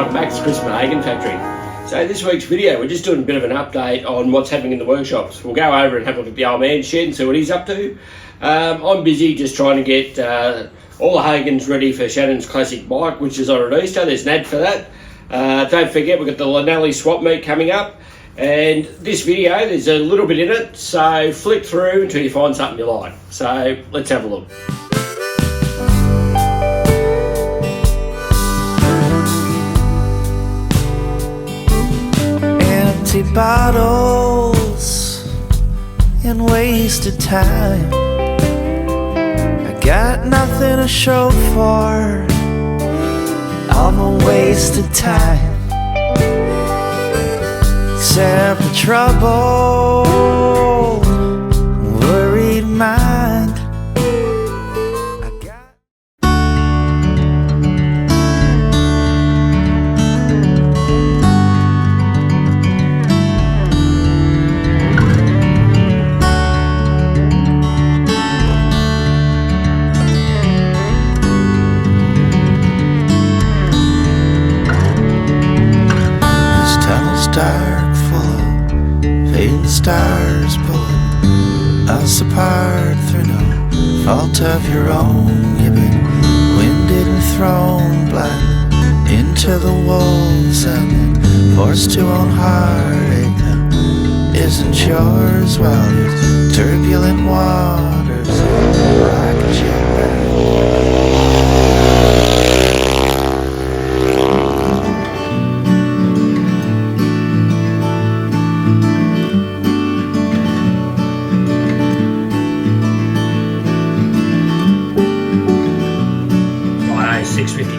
welcome back to Chris from the Hagon factory. So this week's video, we're just doing a bit of an update on what's happening in the workshops. We'll go over and have a look at the old man's shed and see what he's up to. I'm busy just trying to get all the Hagons ready for Shannon's classic bike, which is on an Easter. There's an ad for that. Don't forget, we've got the Lanelli swap meet coming up. And this video, there's a little bit in it, so flick through until you find something you like. So let's have a look. Empty bottles and wasted time. I got nothing to show for all my wasted time. Except the trouble, worried mind. This tunnel's dark, fading stars pulling us apart through no fault of your own. You've been winded and thrown blind into the wolves and then forced to own heartache that isn't yours while these turbulent waters rocket you back.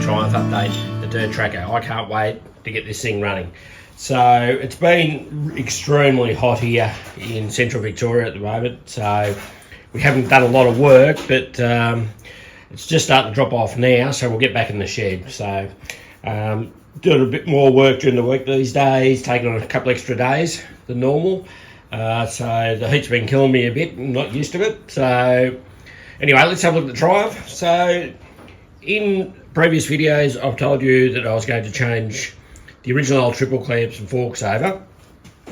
Triumph update, the dirt tracker. I can't wait to get this thing running. So it's been extremely hot here in central Victoria at the moment, so we haven't done a lot of work, but it's just starting to drop off now, so we'll get back in the shed. So doing a bit more work during the week these days, taking on a couple extra days than normal. So the heat's been killing me a bit. I'm not used to it. So anyway, let's have a look at the Triumph. So in previous videos, I've told you that I was going to change the original triple clamps and forks over.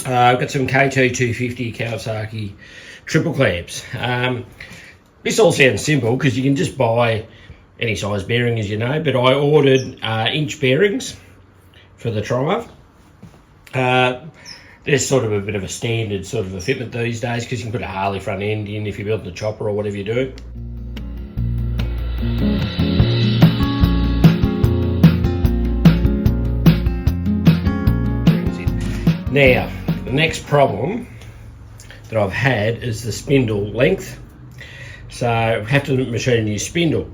I've got some KT250 Kawasaki triple clamps. This all sounds simple because you can just buy any size bearing, as you know, but I ordered inch bearings for the Triumph. There's sort of a bit of a standard sort of a fitment these days because you can put a Harley front end in if you're building a chopper or whatever you do. Now, the next problem that I've had is the spindle length. So I have to machine a new spindle.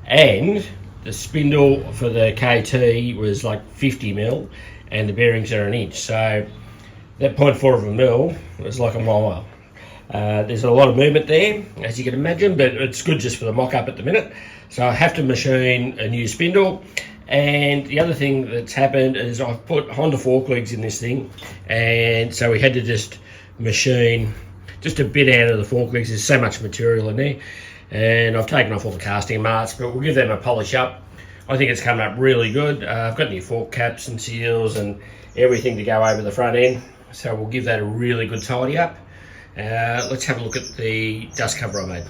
And the spindle for the KT was like 50mm and the bearings are an inch. So that 0.4 of a mil was like a mile. There's a lot of movement there, as you can imagine, but it's good just for the mock-up at the minute. So I have to machine a new spindle. And the other thing that's happened is I've put Honda fork legs in this thing, and so we had to just machine just a bit out of the fork legs. There's so much material in there, and I've taken off all the casting marks, but we'll give them a polish up. I think it's coming up really good. I've got new fork caps and seals and everything to go over the front end, so we'll give that a really good tidy up. Let's have a look at the dust cover I made.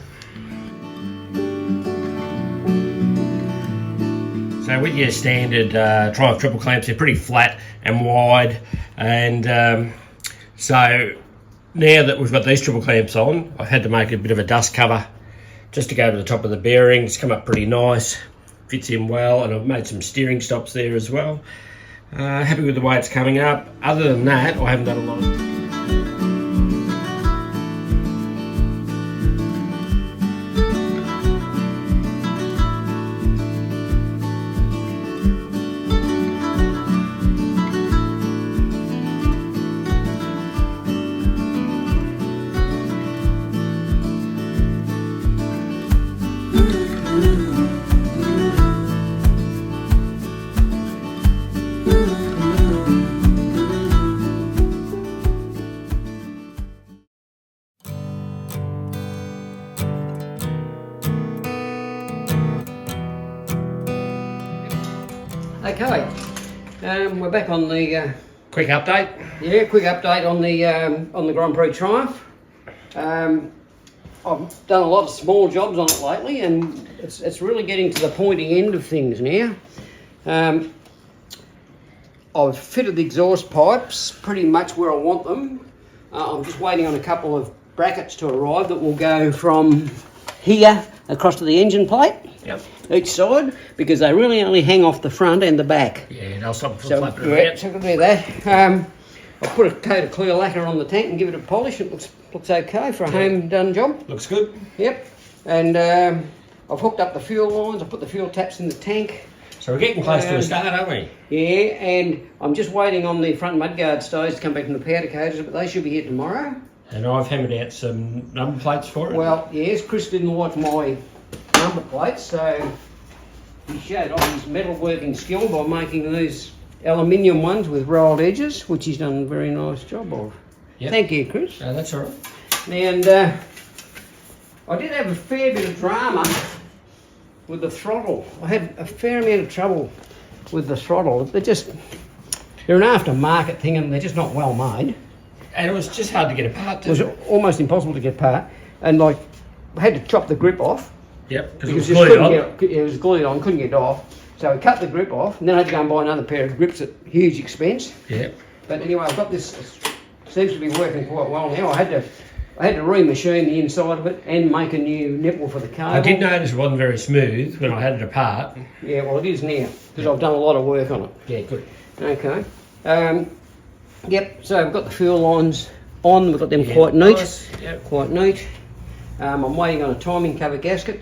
So with your standard Triumph triple clamps, they're pretty flat and wide, and so now that we've got these triple clamps on, I've had to make a bit of a dust cover just to go to the top of the bearing. It's come up pretty nice, fits in well, and I've made some steering stops there as well. Happy with the way it's coming up. Other than that, I haven't done a lot of... Okay, We're back on the Quick update. quick update on the Grand Prix Triumph. I've done a lot of small jobs on it lately, and it's really getting to the pointy end of things now. I've fitted the exhaust pipes pretty much where I want them. I'm just waiting on a couple of brackets to arrive that will go from here across to the engine plate. Yep. Each side, because they really only hang off the front and the back. Yeah, they'll stop from So, flapping yeah, around. so I can do that. I'll put a coat of clear lacquer on the tank and give it a polish. It looks okay for a home done job. Looks good. Yep. And I've hooked up the fuel lines. I've put the fuel taps in the tank. So we're getting close to a start, aren't we? Yeah, and I'm just waiting on the front mudguard stoves to come back from the powder coaters, but they should be here tomorrow. And I've hammered out some number plates for it. Well, yes, Chris didn't like my number plates, so he showed off his metalworking skill by making these aluminium ones with rolled edges, which he's done a very nice job of. Yep. Thank you, Chris. No, that's all right. And I did have a fair bit of drama with the throttle. I had a fair amount of trouble with the throttle. They're an aftermarket thing, and they're just not well made. And it was just hard to get apart. It was almost impossible to get apart, and like I had to chop the grip off. Yep, because Because it was you glued couldn't on. it was glued on, couldn't get it off. So I cut the grip off, and then I had to go and buy another pair of grips at huge expense. Yep. But anyway, I've got this, it seems to be working quite well now. I had to remachine the inside of it and make a new nipple for the cable. I did notice it wasn't very smooth when I had it apart. Yeah, well it is now, because I've done a lot of work on it. Yeah, good. Okay. Yep, so I've got the fuel lines on, we've got them quite neat. Nice. Yep. Quite neat. I'm waiting on a timing cover gasket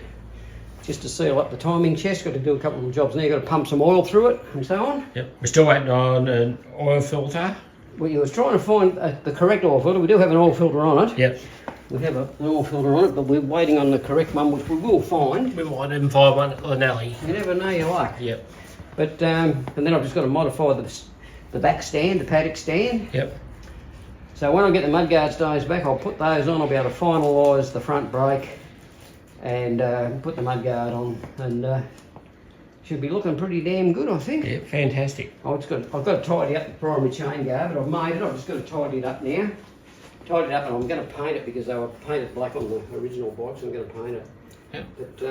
just to seal up the timing chest. Got to do a couple of jobs there. Got to pump some oil through it and so on. Yep. We're still waiting on an oil filter. We was trying to find the correct oil filter. We do have an oil filter on it. Yep. We have an oil filter on it, but we're waiting on the correct one, which we will find. We might even find one at Lanelli. You never know your luck. Yep. But and then I've just got to modify the back stand, the paddock stand. Yep. So when I get the mudguard stoves back, I'll put those on. I'll be able to finalise the front brake and put the mudguard on, and should be looking pretty damn good, I think. Yep. Fantastic. I've got to tidy up the primary chain guard, but I've made it. I've just got to tidy it up now. Tidy it up, and I'm going to paint it because they were painted black on the original bike, so I'm going to paint it. Yep. But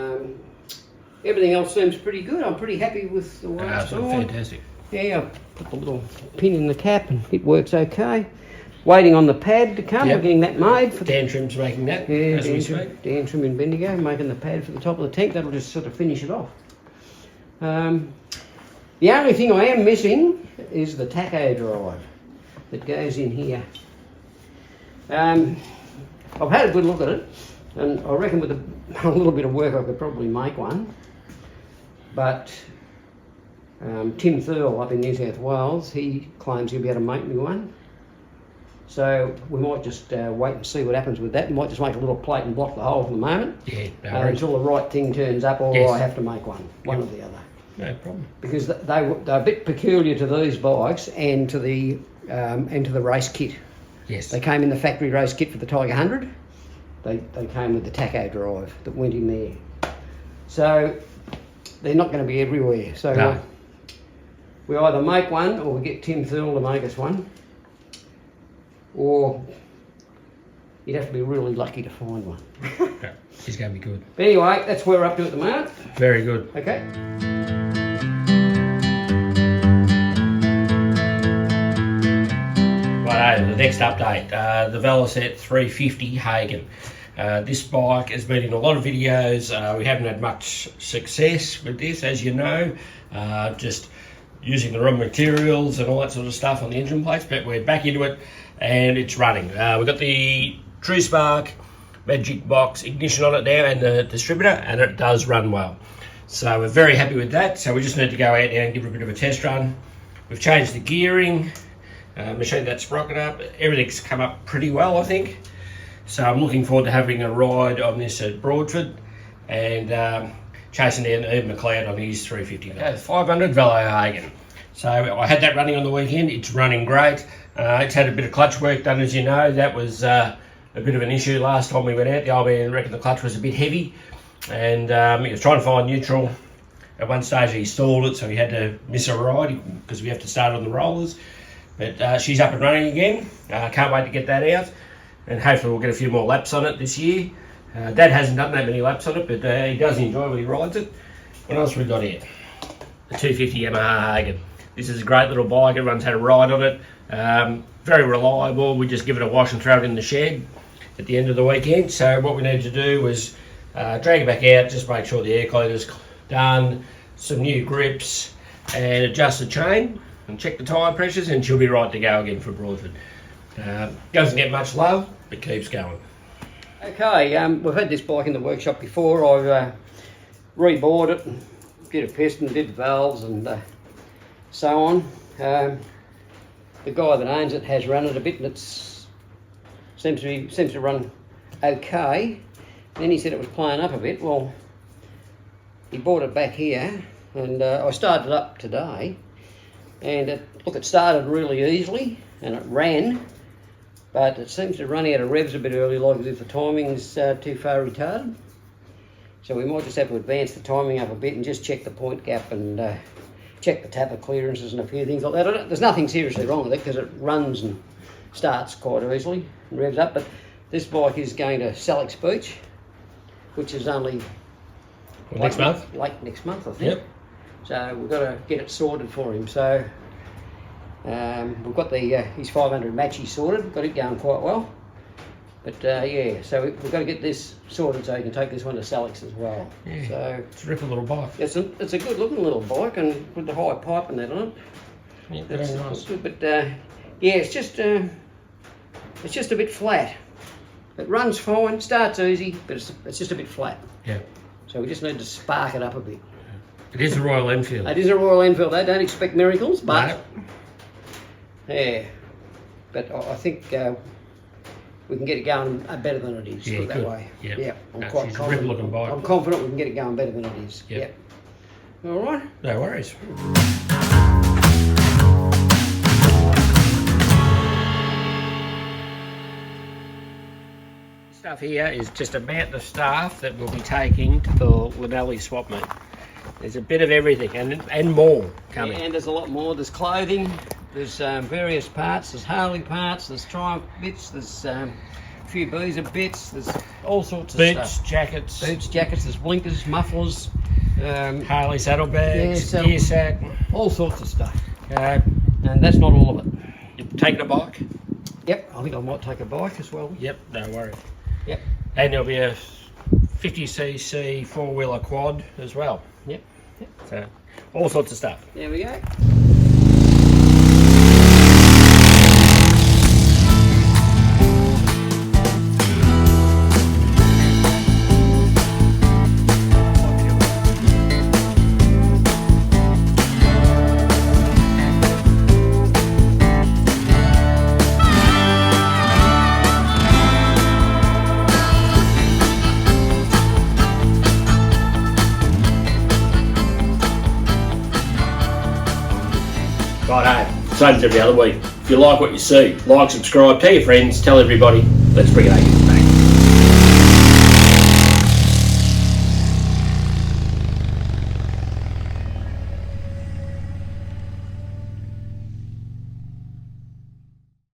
everything else seems pretty good. I'm pretty happy with the way it's gone. Fantastic. Yeah, I put the little pin in the cap and it works okay. Waiting on the pad to come. Yep. We're getting that made. For Dan Trim's making that as we speak. Dan Trim in Bendigo making the pad for the top of the tank. That'll just sort of finish it off. The only thing I am missing is the tacho drive that goes in here. I've had a good look at it, and I reckon with a little bit of work I could probably make one. But Tim Thurl up in New South Wales, he claims he'll be able to make me one. So we might just wait and see what happens with that. We might just make a little plate and block the hole for the moment. Yeah, no worries. Until the right thing turns up, or Yes. I have to make one or the other. No problem. Because they're a bit peculiar to these bikes and to the race kit. Yes. They came in the factory race kit for the Tiger 100. They came with the tacho drive that went in there. So they're not going to be everywhere. So No. we either make one or we get Tim Thurl to make us one. Or you'd have to be really lucky to find one. Yeah, he's going to be good. But anyway, that's where we're up to at the moment. Very good. Okay. Righto, the next update, the Velocet 350 Hagon. This bike has been in a lot of videos. We haven't had much success with this, as you know, just using the wrong materials and all that sort of stuff on the engine plates, but we're back into it and it's running. We've got the True Spark Magic Box ignition on it now and the distributor, and it does run well. So we're very happy with that. So we just need to go out now and give it a bit of a test run. We've changed the gearing, machined that sprocket up. Everything's come up pretty well, I think. So I'm looking forward to having a ride on this at Broardford and chasing down Ed McLeod on his 350 500 Velo Hagon. So I had that running on the weekend. It's running great. It's had a bit of clutch work done, as you know. That was a bit of an issue last time we went out. The old man reckoned the clutch was a bit heavy, and he was trying to find neutral. At one stage he stalled it, so he had to miss a ride because we have to start on the rollers. But she's up and running again. Can't wait to get that out, and hopefully we'll get a few more laps on it this year. Dad hasn't done that many laps on it, but he does enjoy when he rides it. What else we got here? The 250 Yamaha Hagon. This is a great little bike. Everyone's had a ride on it. Very reliable. We just give it a wash and throw it in the shed at the end of the weekend. So what we need to do was drag it back out, just make sure the air cleaner's done, some new grips, and adjust the chain and check the tyre pressures, and she'll be right to go again for Broardford. Doesn't get much love, but keeps going. Okay, we've had this bike in the workshop before. I've rebored it, and did a piston, did valves, and so on. The guy that owns it has run it a bit, and it seems to run okay. Then he said it was playing up a bit. Well, he brought it back here, and I started it up today, and it started really easily, and it ran, but it seems to run out of revs a bit early, like as if the timing's too far retarded. So we might just have to advance the timing up a bit and just check the point gap and check the tapper clearances and a few things like that. There's nothing seriously wrong with it because it runs and starts quite easily and revs up, but this bike is going to Selicks Beach, which is only Next month? Late next month, I think. Yep. So we've got to get it sorted for him. So we've got the his 500 matchy sorted, got it going quite well. But yeah, so we've got to get this sorted so he can take this one to Selicks as well. Yeah, so terrific little bike. it's a good looking little bike, and with the high pipe and that on it. Yeah, very nice. Good, but yeah, it's just a bit flat. It runs fine, starts easy, but it's just a bit flat. Yeah. So we just need to spark it up a bit. It is a Royal Enfield. It is a Royal Enfield. They don't expect miracles, but yeah. But I think we can get it going better than it is. Yeah, put it that good. way. Yep. Yeah, I'm No, quite she's a confident. rip-looking bike. I'm confident we can get it going better than it is. Yep. Yeah. All right. No worries. Stuff here is just a mountain of staff that we'll be taking to the Linelli swap meet. There's a bit of everything and more coming. Yeah, and there's a lot more. There's clothing. There's various parts. There's Harley parts. There's Triumph bits. There's a few Beezer bits. There's all sorts of Boots, stuff. jackets, Boots, jackets. There's blinkers, mufflers. Harley saddlebags, Yeah, gear sack. All sorts of stuff. Uh, And that's not all of it. you've taken a bike? Yep, I think I might take a bike as well. Yep, no worries. Yep, And there'll be a 50cc four-wheeler quad as well. yep. So, all sorts of stuff. There we go. Righto, same as every other week. If you like what you see, like, subscribe, tell your friends, tell everybody. Let's bring it on.